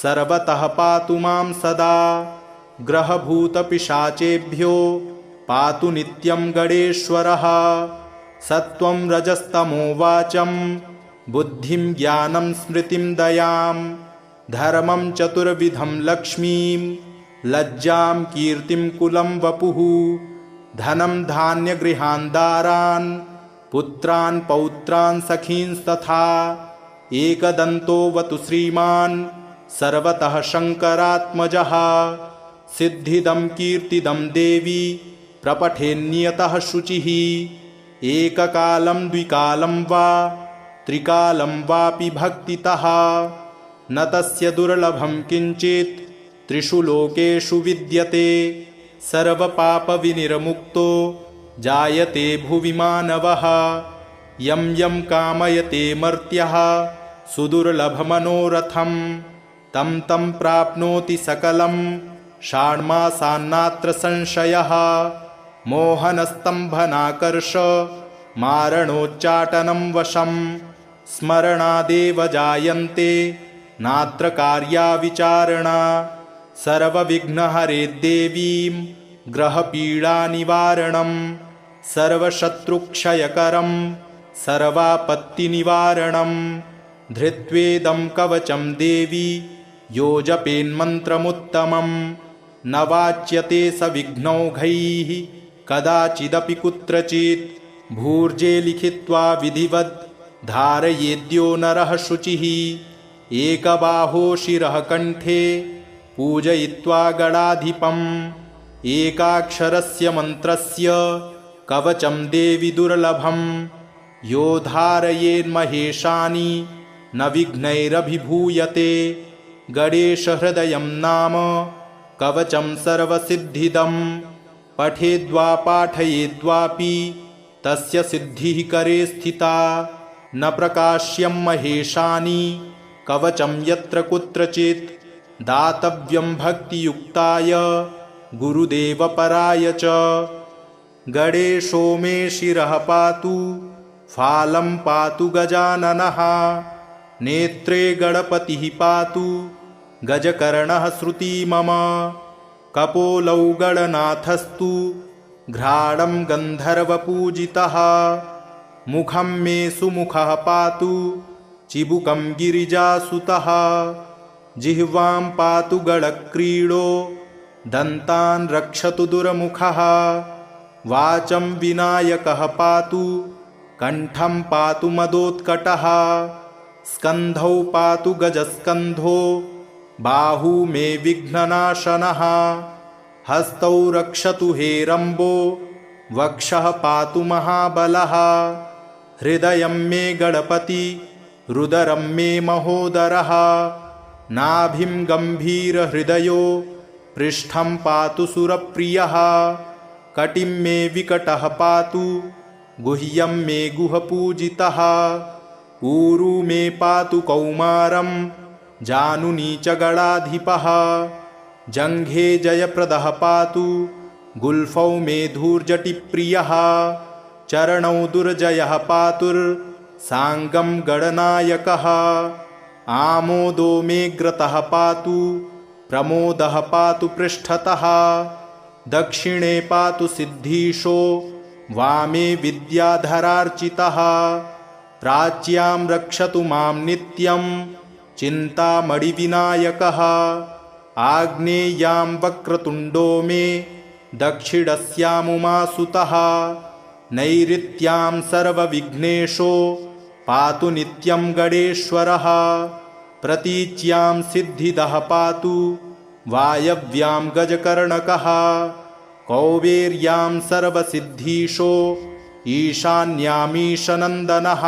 सर्वतः पातु मां सदा ग्रहभूतपिशाचेभ्यो पातु नित्यं गणेश्वरः सत्त्वं रजस्तमो वाचं बुद्धिं ज्ञानं स्मृतिं दयां धर्मं चतुर्विधं लक्ष्मीं लज्जां कीर्तिं कुलं वपुः धनं धान्यगृहान् दारान् पुत्रान् पौत्रान् सखींस्तथा एकदन्तोऽवतु श्रीमान् सर्वतः शङ्करात्मजः सिद्धिदं कीर्तिदं देवी प्रपठेन्नियतः शुचिः एककालं द्विकालं वा त्रिकालं वापि भक्तितः न तस्य दुर्लभं किञ्चित् त्रिषु लोकेषु विद्यते सर्वपापविनिर्मुक्तो जायते भुवि मानवः यं यं कामयते मर्त्यः सुदुर्लभमनोरथं तं तं प्राप्नोति सकलं षाण्मासान्नात्र संशयः मोहनस्तम्भनाकर्ष मारणोच्चाटनं वशं स्मरणादेव जायन्ते नात्र कार्या विचारणा सर्वविघ्नहरे देवीं ग्रहपीडानिवारणं सर्वशत्रुक्षयकरं सर्वापत्तिनिवारणं धृत्वेदं कवचं देवी यो जपेन्मन्त्रमुत्तमं न वाच्यते स विघ्नौघैः कदाचिदपि कुत्रचित् भूर्जे लिखित्वा विधिवत् धारयेद्यो नरः शुचिः एकबाहो शिरः कण्ठे पूजयित्वा गणाधिपम् एकाक्षरस्य मन्त्रस्य कवचं देवि दुर्लभं यो धारयेन्महेशानि न विघ्नैरभिभूयते गणेशहृदयं नाम कवचं सर्वसिद्धिदं पठेद्वा पाठयेद्वापि तस्य सिद्धिः करे स्थिता न प्रकाश्यं महेशानि कवचं यत्र कुत्रचित् दातव्यं भक्तियुक्ताय गुरुदेवपराय च गणेशो मे शिरः पातु फालं पातु गजाननः नेत्रे गणपतिः पातु गजकर्णः श्रुती मम कपोलौ गणनाथस्तु घ्राणं गन्धर्वपूजितः मुखं मे सुमुखः पातु चिबुकं गिरिजासुतः जिह्वां पातु गणक्रीडो दन्तान् रक्षतु दुर्मुखः वाचं विनायकः पातु कण्ठं पातु मदोत्कटः स्कन्धौ पातु गजस्कन्धो बाहू मे विघ्ननाशनः हस्तौ रक्षतु हेरम्बो वक्षः पातु महाबलः हृदयं मे गणपति रुदरं मे महोदरः नाभिं गम्भीरहृदयो पृष्ठं पातु सुरप्रियः कटिं मे विकटः पातु गुह्यं मे गुहपूजितः ऊरू मे पातु कौमारं जानुनी च गणाधिपः जङ्घे जयप्रदः पातु गुल्फौ मे धूर्जटिप्रियः चरणौ दुर्जयः पातुर्साङ्गं गणनायकः आमोदो मे ग्रतः पातु प्रमोदः पातु पृष्ठतः दक्षिणे पातु सिद्धीशो वामे विद्याधरार्चितः प्राच्यां रक्षतु मां नित्यं चिन्तामणिविनायकः आग्नेयां वक्रतुण्डो मे दक्षिणस्यामुमासुतः नैऋत्यां सर्वविघ्नेशो पातु नित्यं गणेश्वरः प्रतीच्यां सिद्धिदः पातु वायव्यां गजकर्णकः कौबेर्यां सर्वसिद्धीशो ईशान्यामीशनन्दनः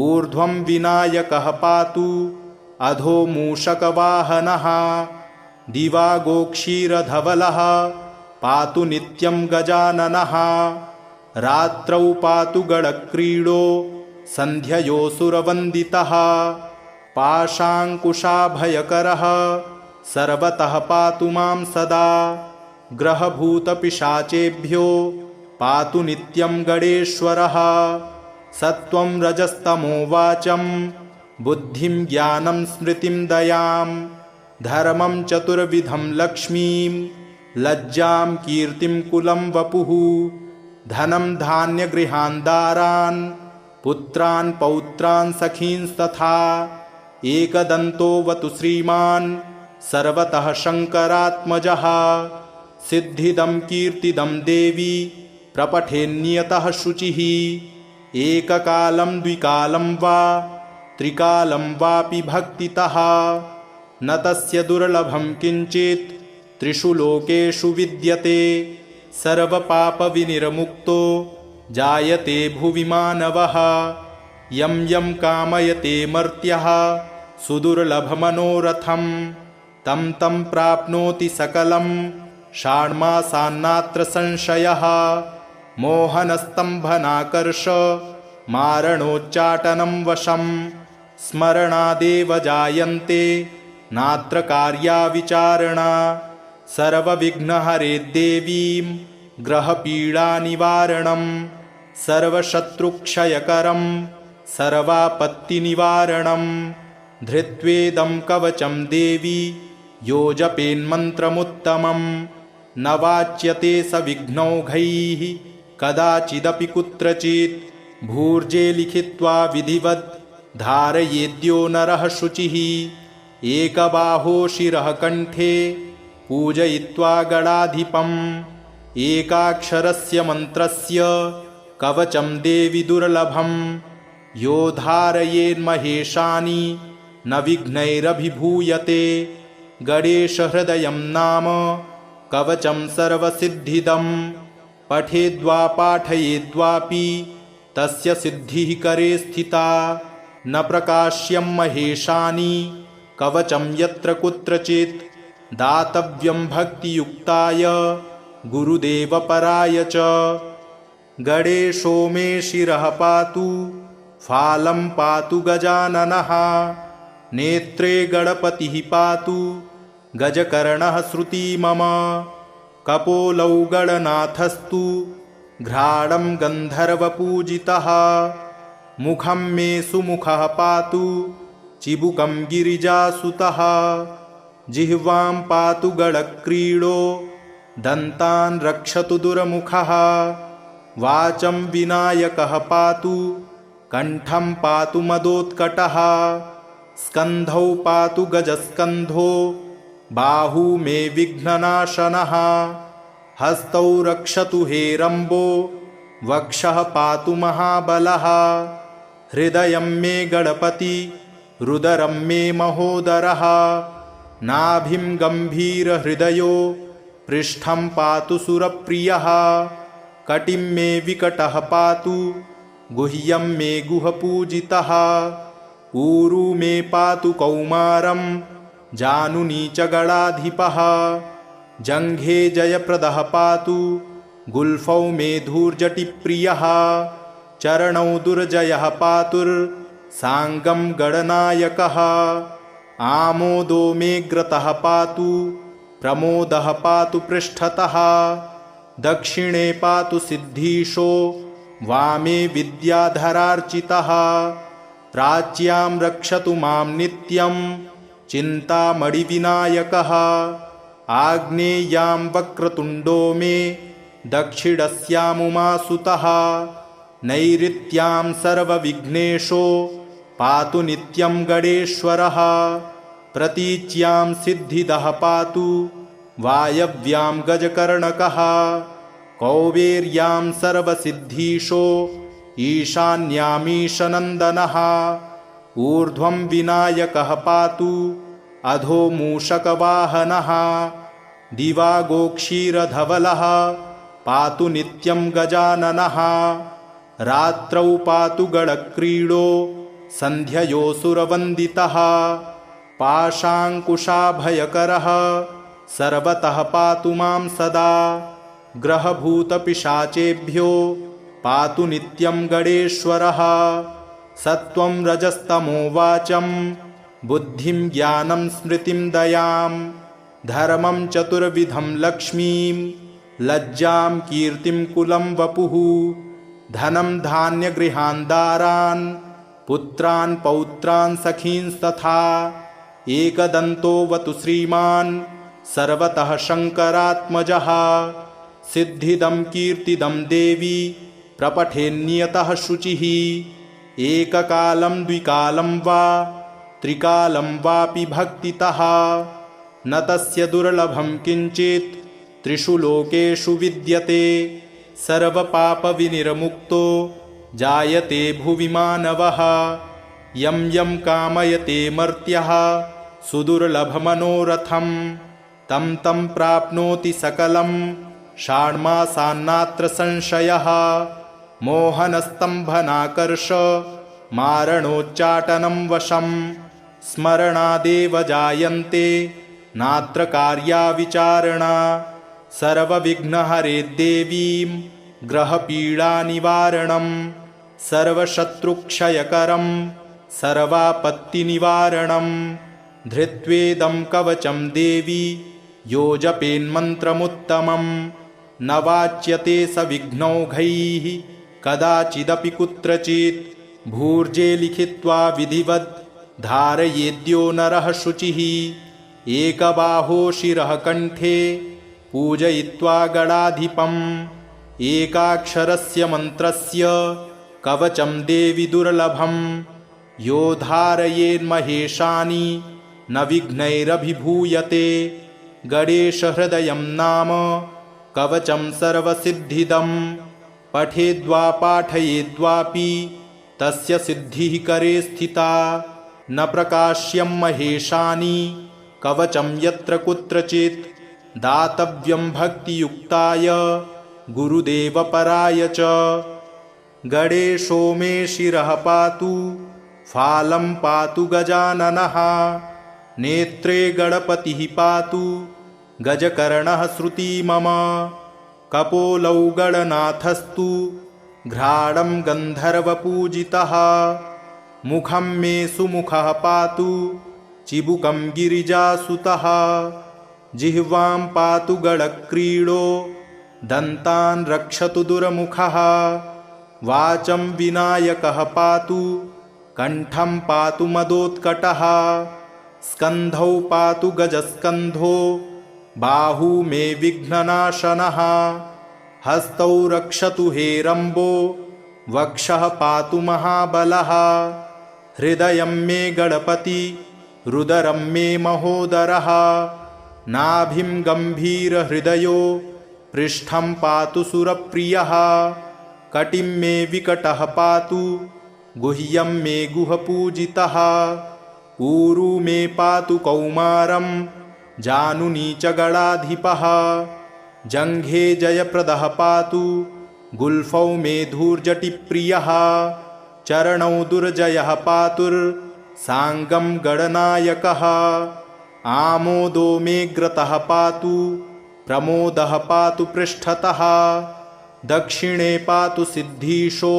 ऊर्ध्वं विनायकः पातु अधो मूषकवाहनः दिवागोक्षीरधवलः पातु नित्यं गजाननः रात्रौ पातु गणक्रीडो सन्ध्ययोऽसुरवन्दितः पाशाङ्कुशाभयकरः सर्वतः पातु मां सदा ग्रहभूतपिशाचेभ्यो पातु नित्यं गणेश्वरः सत्त्वं रजस्तमो वाचं बुद्धिं ज्ञानं स्मृतिं दयां धर्मं चतुर्विधं लक्ष्मीं लज्जां कीर्तिं कुलं वपुः धनं धान्यगृहान् दारान् पुत्रान् पौत्रान् सखींस्तथा एकदन्तोऽवतु श्रीमान् सर्वतः शङ्करात्मजः सिद्धिदं कीर्तिदं देवी प्रपठेन्नियतः शुचिः एककालं द्विकालं वा त्रिकालं वापि भक्तितः न तस्य दुर्लभं किञ्चित् त्रिषु लोकेषु विद्यते सर्वपापविनिर्मुक्तो जायते भुवि मानवः यं यं कामयते मर्त्यः सुदुर्लभमनोरथं तं तं प्राप्नोति सकलं षाण्मासान्नात्र संशयः मोहनस्तम्भनाकर्ष मारणोच्चाटनं वशं स्मरणादेव जायन्ते नात्र कार्या विचारणा सर्वविघ्नहरे देवीं ग्रहपीडानिवारणं सर्वशत्रुक्षयकरं सर्वापत्तिनिवारणं धृत्वेदं कवचं देवी यो जपेन्मन्त्रमुत्तमं न वाच्यते स विघ्नौघैः कदाचिदपि कुत्रचित् भूर्जे लिखित्वा विधिवत् धारयेद्यो नरः शुचिः एकबाहो शिरः कण्ठे पूजयित्वा गणाधिपम् एकाक्षरस्य मन्त्रस्य कवचं देवि दुर्लभं यो धारयेन्महेशानि न विघ्नैरभिभूयते गणेशहृदयं नाम कवचं सर्वसिद्धिदं पठेद्वा पाठयेद्वापि तस्य सिद्धिः करे स्थिता न प्रकाश्यं महेशानि कवचं यत्र कुत्रचित् दातव्यं भक्तियुक्ताय गुरुदेवपराय च गणेशो मे शिरः पातु फालं पातु गजाननः नेत्रे गणपतिः पातु गजकर्णः श्रुती मम कपोलौ गणनाथस्तु घ्राणं गन्धर्वपूजितः मुखं मे सुमुखः पातु चिबुकं गिरिजासुतः जिह्वां पातु गणक्रीडो दन्तान् रक्षतु दुर्मुखः वाचं विनायकः पातु कण्ठं पातु मदोत्कटः स्कन्धौ पातु गजस्कन्धो बाहू मे विघ्ननाशनः हस्तौ रक्षतु हेरम्बो वक्षः पातु महाबलः हृदयं मे गणपति रुदरं मे महोदरः नाभिं गम्भीरहृदयो पृष्ठं पातु सुरप्रियः कटिं मे विकटः पातु गुह्यं मे गुहपूजितः ऊरू मे पातु कौमारं जानुनी च गणाधिपः जङ्घे जयप्रदः पातु गुल्फौ मे धूर्जटिप्रियः चरणौ दुर्जयः पातुर्साङ्गं गणनायकः आमोदो मे ग्रतः पातु प्रमोदः पातु पृष्ठतः दक्षिणे पातु सिद्धीशो वामे विद्याधरार्चितः प्राच्यां रक्षतु मां नित्यं चिन्तामणिविनायकः आग्नेयां वक्रतुण्डो मे दक्षिणस्यामुमासुतः नैऋत्यां सर्वविघ्नेशो पातु नित्यं गणेश्वरः प्रतीच्यां सिद्धिदः पातु वायव्यां गजकर्णकः कौबेर्यां सर्वसिद्धीशो ईशान्यामीशनन्दनः ऊर्ध्वं विनायकः पातु अधो मूषकवाहनः दिवागोक्षीरधवलः पातु नित्यं गजाननः रात्रौ पातु गणक्रीडो सन्ध्ययोऽसुरवन्दितः पाशाङ्कुशाभयकरः सर्वतः पातु मां सदा ग्रहभूतपिशाचेभ्यो पातु नित्यं गणेश्वरः सत्त्वं रजस्तमो वाचं बुद्धिं ज्ञानं स्मृतिं दयां धर्मं चतुर्विधं लक्ष्मीं लज्जां कीर्तिं कुलं वपुः धनं धान्यगृहान् दारान् पुत्रान् पौत्रान् सखींस्तथा एकदन्तोऽवतु श्रीमान् सर्वतः शङ्करात्मजः सिद्धिदं कीर्तिदं देवी प्रपठेन्नियतः शुचिः एककालं द्विकालं वा त्रिकालं वापि भक्तितः न तस्य दुर्लभं किञ्चित् त्रिषु लोकेषु विद्यते सर्वपापविनिर्मुक्तो जायते भुवि मानवः यं यं कामयते मर्त्यः सुदुर्लभमनोरथं तं तं प्राप्नोति सकलं षाण्मासान्नात्र संशयः मोहनस्तम्भनाकर्ष मारणोच्चाटनं वशं स्मरणादेव जायन्ते नात्र कार्या विचारणा सर्वविघ्नहरे देवीं ग्रहपीडानिवारणं सर्वशत्रुक्षयकरं सर्वापत्तिनिवारणं धृत्वेदं कवचं देवी यो जपेन्मन्त्रमुत्तमं न वाच्यते स विघ्नौघैः कदाचिदपि कुत्रचित् भूर्जे लिखित्वा विधिवद् धारयेद्यो नरः शुचिः एकबाहो शिरः कण्ठे पूजयित्वा गणाधिपम् एकाक्षरस्य मन्त्रस्य कवचं देवि दुर्लभं यो धारयेन्महेशानि न विघ्नैरभिभूयते गणेशहृदयं नाम कवचं सर्वसिद्धिदं पठेद्वा पाठयेद्वापि तस्य सिद्धिः करे स्थिता न प्रकाश्यं महेशानि कवचं यत्र कुत्रचित् दातव्यं भक्तियुक्ताय गुरुदेवपराय च गणेशो मे शिरः पातु फालं पातु गजाननः नेत्रे गणपतिः पातु गजकर्णः श्रुती मम कपोलौ गणनाथस्तु घ्राणं गन्धर्वपूजितः मुखं मे सुमुखः पातु चिबुकं गिरिजासुतः जिह्वां पातु गणक्रीडो दन्तान् रक्षतु दुर्मुखः वाचं विनायकः पातु कण्ठं पातु मदोत्कटः स्कन्धौ पातु गजस्कन्धो बाहू मे विघ्ननाशनः हस्तौ रक्षतु हेरम्बो वक्षः पातु महाबलः हृदयं मे गणपति रुदरं मे महोदरः नाभिं गम्भीरहृदयो पृष्ठं पातु सुरप्रियः कटिं मे विकटः पातु गुह्यं मे गुहपूजितः ऊरू मे पातु कौमारं जानुनी च गणाधिपः जङ्घे जयप्रदः पातु गुल्फौ मे धूर्जटिप्रियः चरणौ दुर्जयः पातुर्साङ्गं गणनायकः आमोदो मे ग्रतः पातु प्रमोदः पातु पृष्ठतः दक्षिणे पातु सिद्धीशो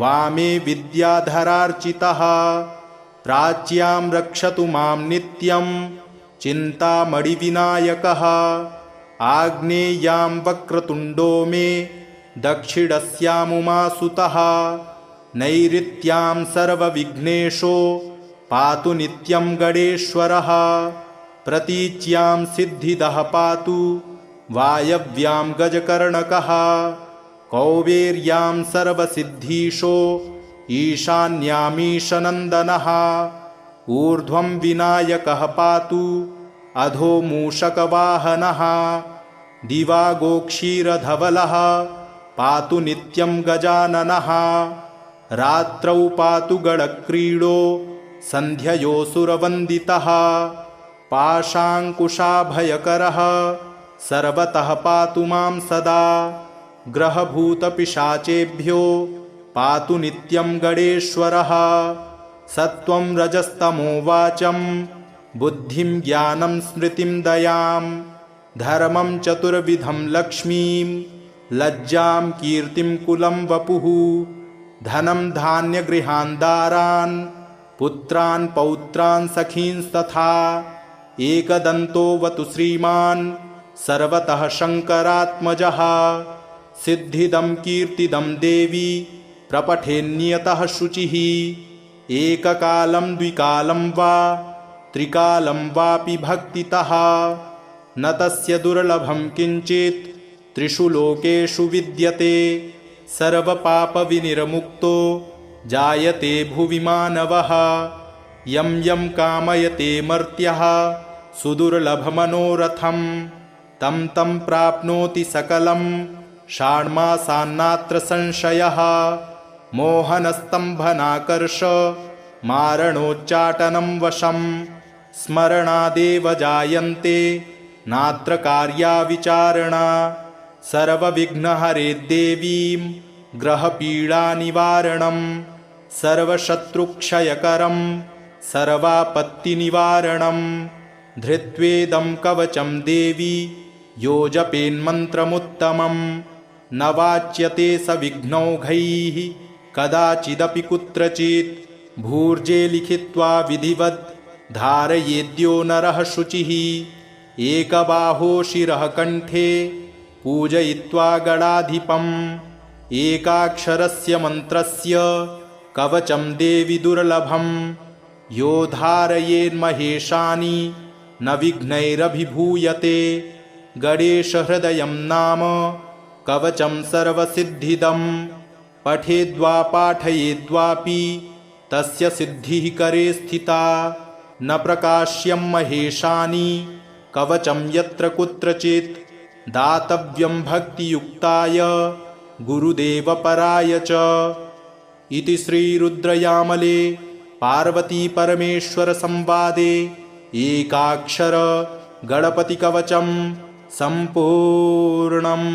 वामे विद्याधरार्चितः प्राच्यां रक्षतु मां नित्यं चिन्तामणिविनायकः आग्नेयां वक्रतुण्डो मे दक्षिणस्यामुमासुतः नैऋत्यां सर्वविघ्नेशो पातु नित्यं गणेश्वरः प्रतीच्यां सिद्धिदः पातु वायव्यां गजकर्णकः कौबेर्यां सर्वसिद्धीशो ईशान्यामीशनन्दनः ऊर्ध्वं विनायकः पातु अधो मूषकवाहनः दिवागोक्षीरधवलः पातु नित्यं गजाननः रात्रौ पातु गणक्रीडो सन्ध्ययोऽसुरवन्दितः पाशाङ्कुशाभयकरः सर्वतः पातु मां सदा ग्रहभूतपिशाचेभ्यो पातु नित्यं गणेश्वरः सत्त्वं रजस्तमो वाचं बुद्धिं ज्ञानं स्मृतिं दयां धर्मं चतुर्विधं लक्ष्मीं लज्जां कीर्तिं कुलं वपुः धनं धान्यगृहान् दारान् पुत्रान् पौत्रान् सखींस्तथा एकदन्तोऽवतु श्रीमान् सर्वतः शङ्करात्मजः सिद्धिदं कीर्तिदं देवी प्रपठेन्नियतः शुचिः एककालं द्विकालं वा त्रिकालं वापि भक्तितः न तस्य दुर्लभं किञ्चित् त्रिषु लोकेषु विद्यते सर्वपापविनिर्मुक्तो जायते भुवि मानवः यं यं कामयते मर्त्यः सुदुर्लभमनोरथं तं तं प्राप्नोति सकलं षाण्मासान्नात्र संशयः मोहनस्तम्भनाकर्ष मारणोच्चाटनं वशं स्मरणादेव जायन्ते नात्र कार्या विचारणा सर्वविघ्नहरे देवीं ग्रहपीडानिवारणं सर्वशत्रुक्षयकरं सर्वापत्तिनिवारणं धृत्वेदं कवचं देवी यो जपेन्मन्त्रमुत्तमं न वाच्यते स विघ्नौघैः कदाचिदपि कुत्रचित् भूर्जे लिखित्वा विधिवत् धारयेद्यो नरः शुचिः एकबाहो शिरः कण्ठे पूजयित्वा गणाधिपम् एकाक्षरस्य मन्त्रस्य कवचं देवि दुर्लभं यो धारयेन्महेशानि न विघ्नैरभिभूयते गणेशहृदयं नाम कवचं सर्वसिद्धिदं पठेद्वा पाठयेद्वापि तस्य सिद्धिः करे स्थिता न प्रकाश्यं महेशानि कवचं यत्र कुत्रचित् दातव्यं भक्तियुक्ताय गुरुदेवपराय च इति श्रीरुद्रयामले पार्वतीपरमेश्वरसंवादे एकाक्षर गणपतिकवचं सम्पूर्णम्।